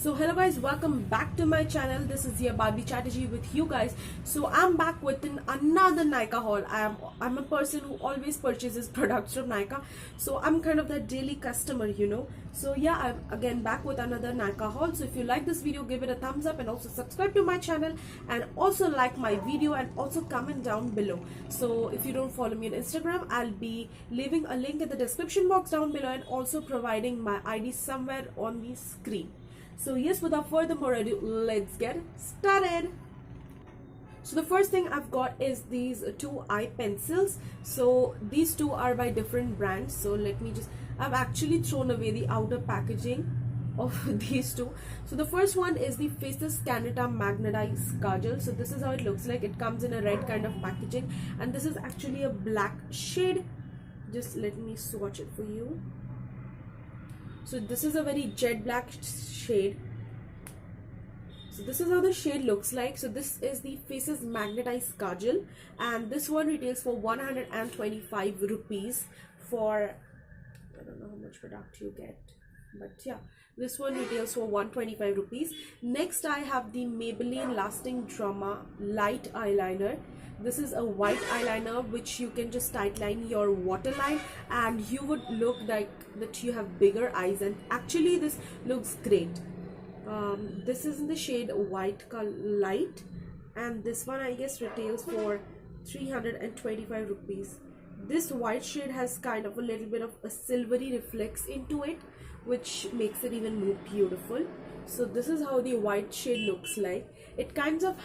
So hello guys, welcome back to my channel. This is your Barbie Chatterjee with you guys. So I'm back with another Nykaa haul. I'm a person who always purchases products from Nykaa, so I'm kind of that daily customer, you know. So yeah, I'm again back with another Nykaa haul. So if you like this video, give it a thumbs up and also subscribe to my channel and also like my video and also comment down below. So if you don't follow me on Instagram, I'll be leaving a link in the description box down below and also providing my ID somewhere on the screen. So yes, without further more ado, let's get started. So the first thing I've got is these two eye pencils. So these two are by different brands. So let me just, I've actually thrown away the outer packaging of these two. So the first one is the Faces Canada Magnet Eyes Kajal. So this is how it looks like. It comes in a red kind of packaging and this is actually a black shade. Just let me swatch it for you. So this is a very jet black shade. So this is how the shade looks like. So this is the Faces Magnet Eyes Kajal and this one retails for 125 rupees for, I don't know how much product you get, but yeah, this one retails for 125 rupees. Next I have the Maybelline Lasting Drama light eyeliner. This is a white eyeliner which you can just tightline your waterline and you would look like that you have bigger eyes, and actually this looks great. This is in the shade white light and this one I guess retails for 325 rupees. This white shade has kind of a little bit of a silvery reflex into it, which makes it even more beautiful. So this is how the white shade looks like. It kind of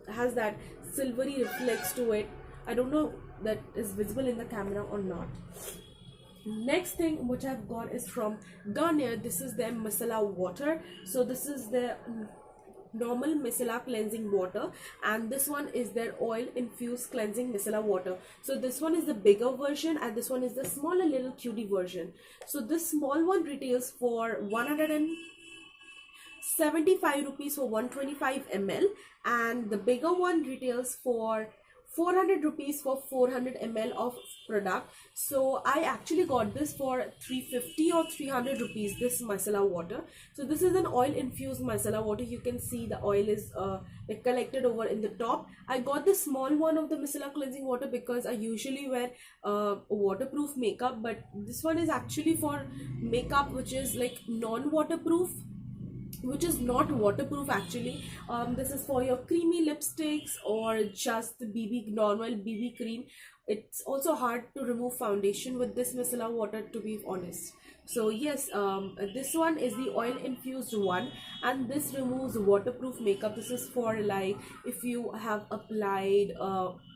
has that silvery reflex to it. I don't know that is visible in the camera or not. Next thing which I've got is from Garnier. This is their micellar water. So this is their normal micellar cleansing water and this one is their oil infused cleansing micellar water. So this one is the bigger version and this one is the smaller little cutie version. So this small one retails for 175 rupees for 125 ml and the bigger one retails for 400 rupees for 400 ml of product. So I actually got this for 350 or 300 rupees, this micellar water. So this is an oil infused micellar water. You can see the oil is collected over in the top. I got the small one of the micellar cleansing water because I usually wear waterproof makeup, but this one is actually for makeup which is like non-waterproof, which is not waterproof actually. This is for your creamy lipsticks or just the normal BB cream. It's also hard to remove foundation with this micellar water, to be honest. So yes, this one is the oil infused one and this removes waterproof makeup. This is for like if you have applied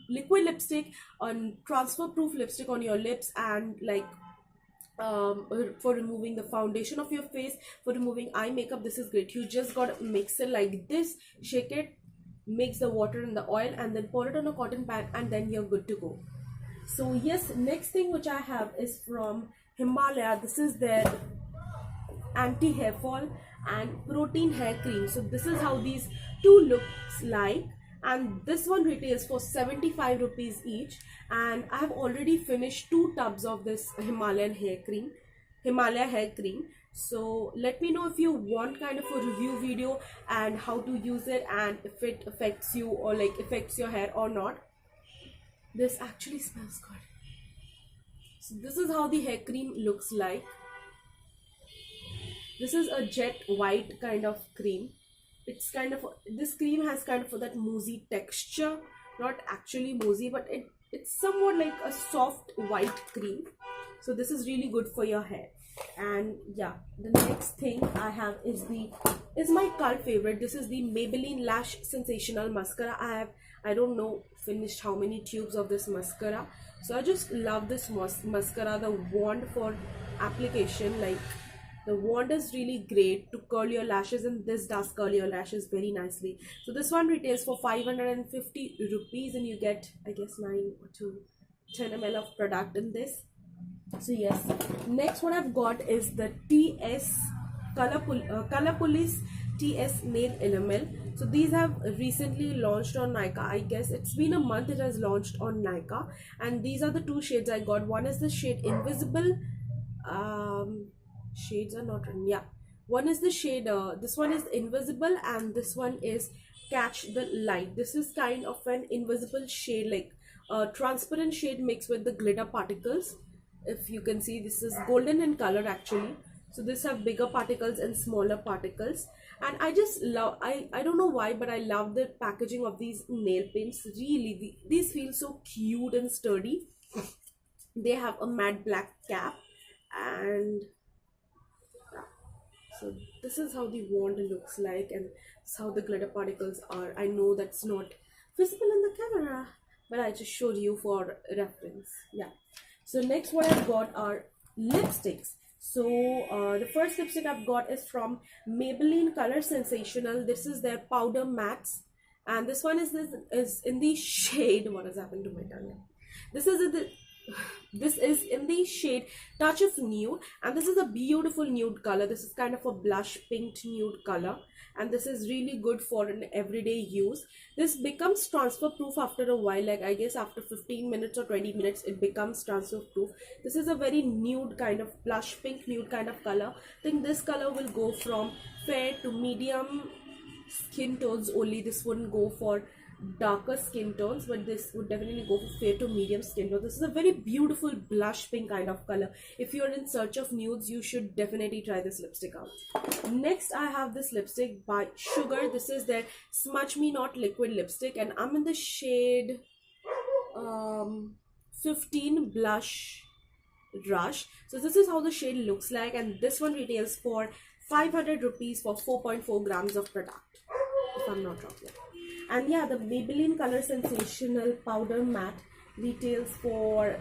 liquid lipstick on transfer proof lipstick on your lips and like for removing the foundation of your face, for removing eye makeup, this is great. You just gotta mix it like this, shake it, mix the water and the oil and then pour it on a cotton pad and then you're good to go. So yes, next thing which I have is from Himalaya. This is their anti hair fall and protein hair cream. So this is how these two looks like and this one retails for 75 rupees each and I have already finished 2 tubs of this Himalaya hair cream. So let me know if you want kind of a review video and how to use it and if it affects you or like affects your hair or not. This actually smells good. So this is how the hair cream looks like. This is a jet white kind of cream. It's kind of, this cream has kind of that moussey texture, not actually moussey, but it's somewhat like a soft white cream. So this is really good for your hair. And yeah, the next thing I have is my cult favorite. This is the Maybelline Lash Sensational mascara. I don't know finished how many tubes of this mascara. So I just love this mascara. The wand for application, like the wand is really great to curl your lashes and this does curl your lashes very nicely. So this one retails for 550 rupees and you get I guess 9 to 10 ml of product in this. So yes, next what I've got is the TS Color Police TS Nail Enamel. So these have recently launched on Nykaa. I guess it's been a month it has launched on Nykaa and these are the 2 shades I got. One is the shade Invisible. Shades are not written, yeah. One is the shade, this one is invisible, and this one is catch the light. This is kind of an invisible shade, like a transparent shade mixed with the glitter particles. If you can see, this is golden in color actually. So this have bigger particles and smaller particles, and I just love, I don't know why, but I love the packaging of these nail paints. Really, these feel so cute and sturdy. They have a matte black cap, and so this is how the wand looks like, and this is how the glitter particles are. I know that's not visible in the camera, but I just showed you for reference. Yeah. So next what I've got are lipsticks. So the first lipstick I've got is from Maybelline Color Sensational. This is their powder mattes, and this one is in the shade, what has happened to my tongue? This is in the shade Touch of Nude, and this is a beautiful nude color. This is kind of a blush pink nude color, and this is really good for an everyday use. This becomes transfer proof after a while, like I guess after 15 minutes or 20 minutes it becomes transfer proof. This is a very nude kind of blush pink nude kind of color. I think this color will go from fair to medium skin tones only. This wouldn't go for darker skin tones, but this would definitely go for fair to medium skin tone. This is a very beautiful blush pink kind of color. If you're in search of nudes, you should definitely try this lipstick out. Next I have this lipstick by Sugar. This is their Smudge Me Not liquid lipstick, and I'm in the shade 15 Blush Rush. So this is how the shade looks like, and this one retails for 500 rupees for 4.4 grams of product, if I'm not wrong. And yeah, the Maybelline Color Sensational powder matte retails for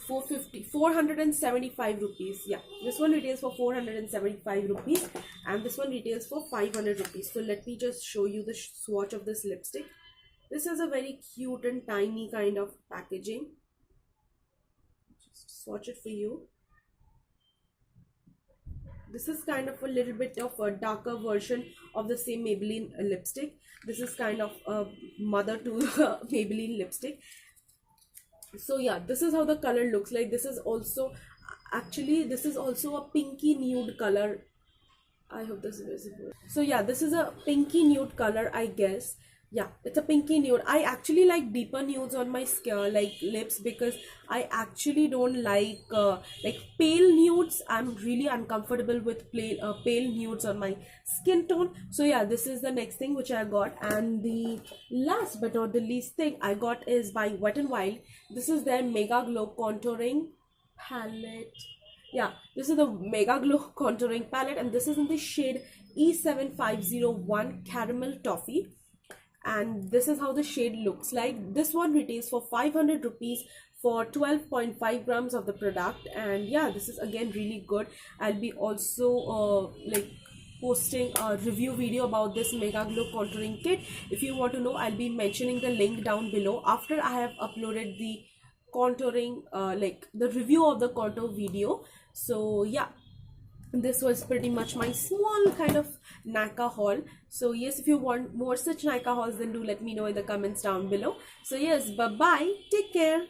475 rupees. Yeah, this one retails for 475 rupees, and this one retails for 500 rupees. So let me just show you the swatch of this lipstick. This is a very cute and tiny kind of packaging. Just swatch it for you. This is kind of a little bit of a darker version of the same Maybelline lipstick. This is kind of a mother to the Maybelline lipstick. So yeah, this is how the color looks like. This is also, actually this is also a pinky nude color. I hope this is visible. So yeah, this is a pinky nude color, I guess. Yeah, it's a pinky nude. I actually like deeper nudes on my skin, like lips, because I actually don't like pale nudes. I'm really uncomfortable with pale nudes on my skin tone. So yeah, this is the next thing which I got. And the last but not the least thing I got is by Wet n Wild. This is their Mega Glow contouring palette. Yeah, this is the Mega Glow contouring palette, and this is in the shade E7501 Caramel Toffee. And this is how the shade looks like. This one retails for 500 rupees for 12.5 grams of the product. And yeah, this is again really good. I'll be also posting a review video about this Mega Glow contouring kit. If you want to know, I'll be mentioning the link down below after I have uploaded the contouring the review of the contour video. So yeah, this was pretty much my small kind of Nykaa haul. So yes, if you want more such Nykaa hauls, then do let me know in the comments down below. So yes, bye bye, take care.